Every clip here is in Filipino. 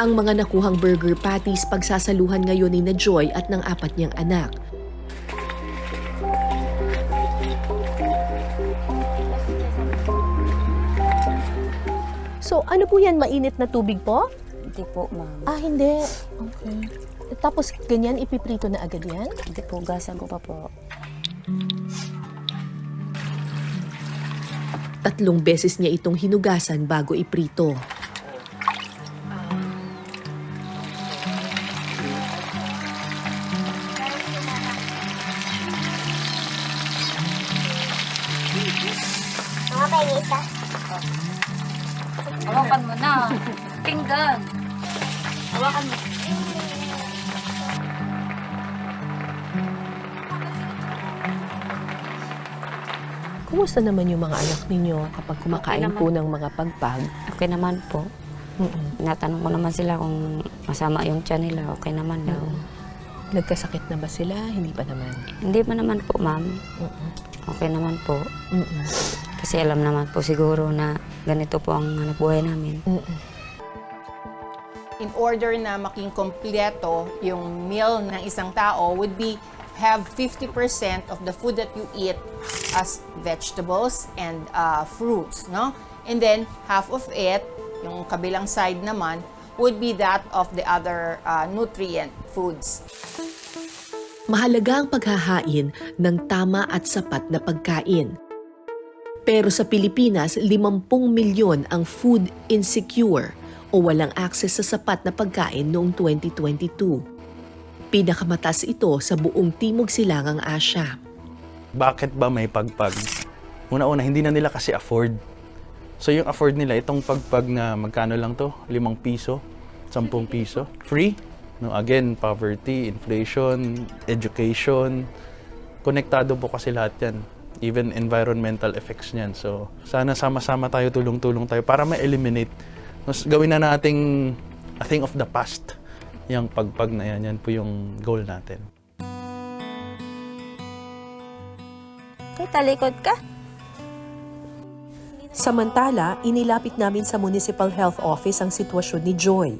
Ang mga nakuhang burger patties pagsasaluhan ngayon ni na Joy at ng 4 niyang anak. So, ano po yan? Mainit na tubig po? Hindi po, ma'am. Ah, hindi. Okay. Tapos, ganyan, ipiprito na agad yan? Hindi po, gasan ko pa po. 3 beses niya itong hinugasan bago iprito. Mga pahingi isa. Hawakan mo na. Pinggan. Hawakan mo. Kumusta naman yung mga anak ninyo kapag kumakain Okay po ng mga pagpag? Okay naman po. Natanong ko naman sila kung masama yung tiyan nila. Okay naman daw. Nagkasakit na ba sila? Hindi pa naman. Hindi pa naman po, ma'am. Okay naman po. Kasi alam naman po siguro na ganito po ang hanap buhay namin. In order na maging kompleto yung meal ng isang tao would be have 50% of the food that you eat as vegetables and fruits, no? And then half of it, yung kabilang side naman, would be that of the other nutrient foods. Mahalaga ang paghahain ng tama at sapat na pagkain. Pero sa Pilipinas, 50 milyon ang food insecure o walang access sa sapat na pagkain noong 2022. Pinakamataas ito sa buong Timog Silangang Asya. Bakit ba may pagpag? Una-una, hindi na nila kasi afford. So yung afford nila, itong pagpag na magkano lang to? 5 piso? 10 piso? Free? No, again, poverty, inflation, education. Konektado po kasi lahat yan. Even environmental effects niyan. So sana sama-sama tayo, tulong-tulong tayo para ma-eliminate. Gawin na nating a thing of the past. Yung pagpag na yan po yung goal natin. Okay, talikod ka. Samantala, inilapit namin sa Municipal Health Office ang sitwasyon ni Joy.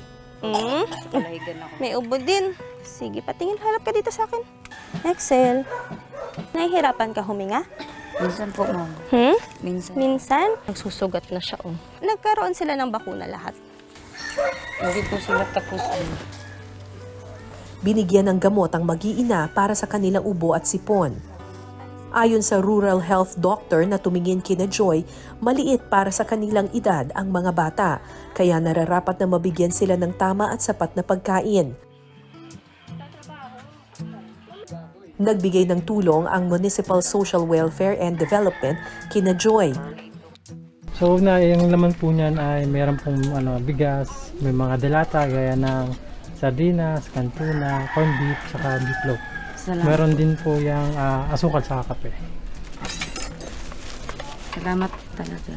May ubo din. Sige, patingin. Halap ka dito sa akin. Excel. Nahihirapan ka huminga? Minsan po, ma'am. Minsan. Minsan? Nagsusugat na siya. Nagkaroon sila ng bakuna lahat. Hindi po sila tapos. Binigyan ng gamot ang mag-iina para sa kanilang ubo at sipon. Ayon sa rural health doctor na tumingin kina Joy, maliit para sa kanilang edad ang mga bata, kaya nararapat na mabigyan sila ng tama at sapat na pagkain. Nagbigay ng tulong ang Municipal Social Welfare and Development kina Joy. So yung laman po niyan ay mayroon pong bigas, may mga delata gaya ng sardinas, kantuna, corned beef, saka beefloaf. Salamat. Meron din po yung asukal sa kape. Salamat talaga.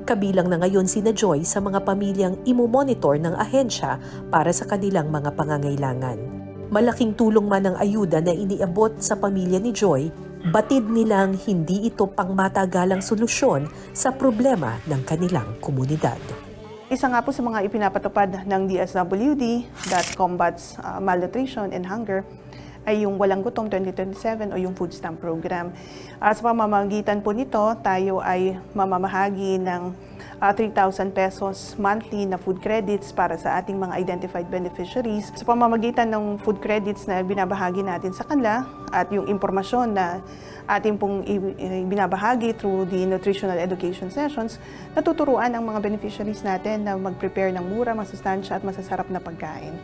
Kabilang na ngayon sina Joy sa mga pamilyang imomonitor ng ahensya para sa kanilang mga pangangailangan. Malaking tulong man ang ayuda na iniabot sa pamilya ni Joy, batid nilang hindi ito pangmatagalang solusyon sa problema ng kanilang komunidad. Isa nga po sa mga ipinapatupad ng DSWD that combats malnutrition and hunger ay yung Walang Gutom 2027 o yung food stamp program. Sa pamamagitan po nito, tayo ay mamamahagi ng 3,000 pesos monthly na food credits para sa ating mga identified beneficiaries. Sa pamamagitan ng food credits na binabahagi natin sa kanila at yung impormasyon na ating pong binabahagi through the nutritional education sessions, natuturuan ang mga beneficiaries natin na mag-prepare ng mura, masustansya at masasarap na pagkain.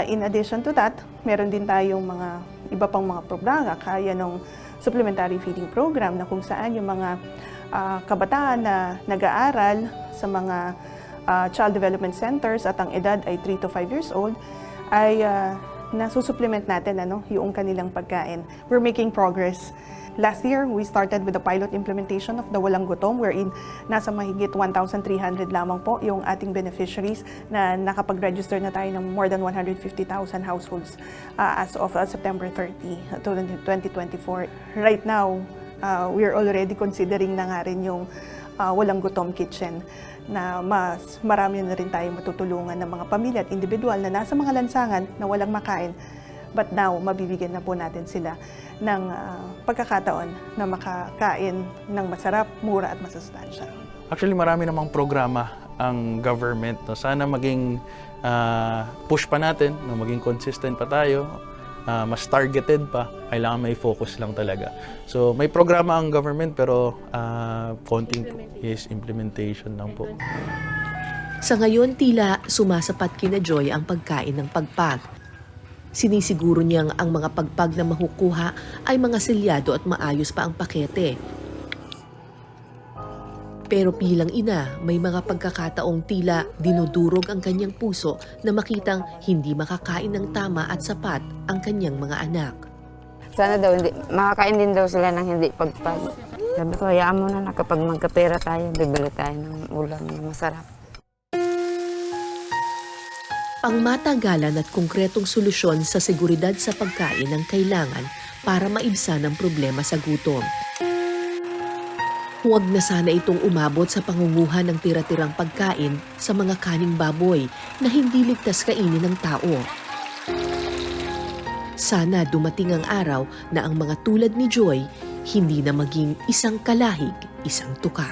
In addition to that, meron din tayong mga iba pang mga programa, kaya ng supplementary feeding program na kung saan yung mga kabataan na nag-aaral sa mga child development centers at ang edad ay 3 to 5 years old, ay nasusupplement natin yung kanilang pagkain. We're making progress. Last year, we started with the pilot implementation of the Walang Gutom, wherein nasa mahigit 1,300 lamang po yung ating beneficiaries na nakapag-register na tayo ng more than 150,000 households as of September 30, 2024. Right now, we're already considering na nga rin yung Walang Gutom Kitchen na mas marami na rin tayo matutulungan ng mga pamilya at individual na nasa mga lansangan na walang makain. But now, mabibigyan na po natin sila ng pagkakataon na makakain ng masarap, mura at masustansya. Actually, marami namang programa ang government. No? Sana maging push pa natin, no? Maging consistent pa tayo, mas targeted pa. Kailangan may focus lang talaga. So, may programa ang government pero konting implementation lang po. Sa ngayon, tila sumasapat kina Joy ang pagkain ng pagpag. Sinisiguro niyang ang mga pagpag na makukuha ay mga selyado at maayos pa ang pakete. Pero bilang ina, may mga pagkakataong tila dinudurog ang kanyang puso na makitang hindi makakain ng tama at sapat ang kanyang mga anak. Sana daw, makakain din daw sila ng hindi pagpag. Sabi ko, hayaan mo na kapag magkapera tayo, bibili tayo ng ulam na masarap. Pangmatagalan at konkretong solusyon sa seguridad sa pagkain ang kailangan para maibsan ang problema sa gutom. Huwag na sana itong umabot sa pangunguhan ng tira-tirang pagkain sa mga kaning baboy na hindi ligtas kainin ng tao. Sana dumating ang araw na ang mga tulad ni Joy hindi na maging isang kalahig, isang tuka.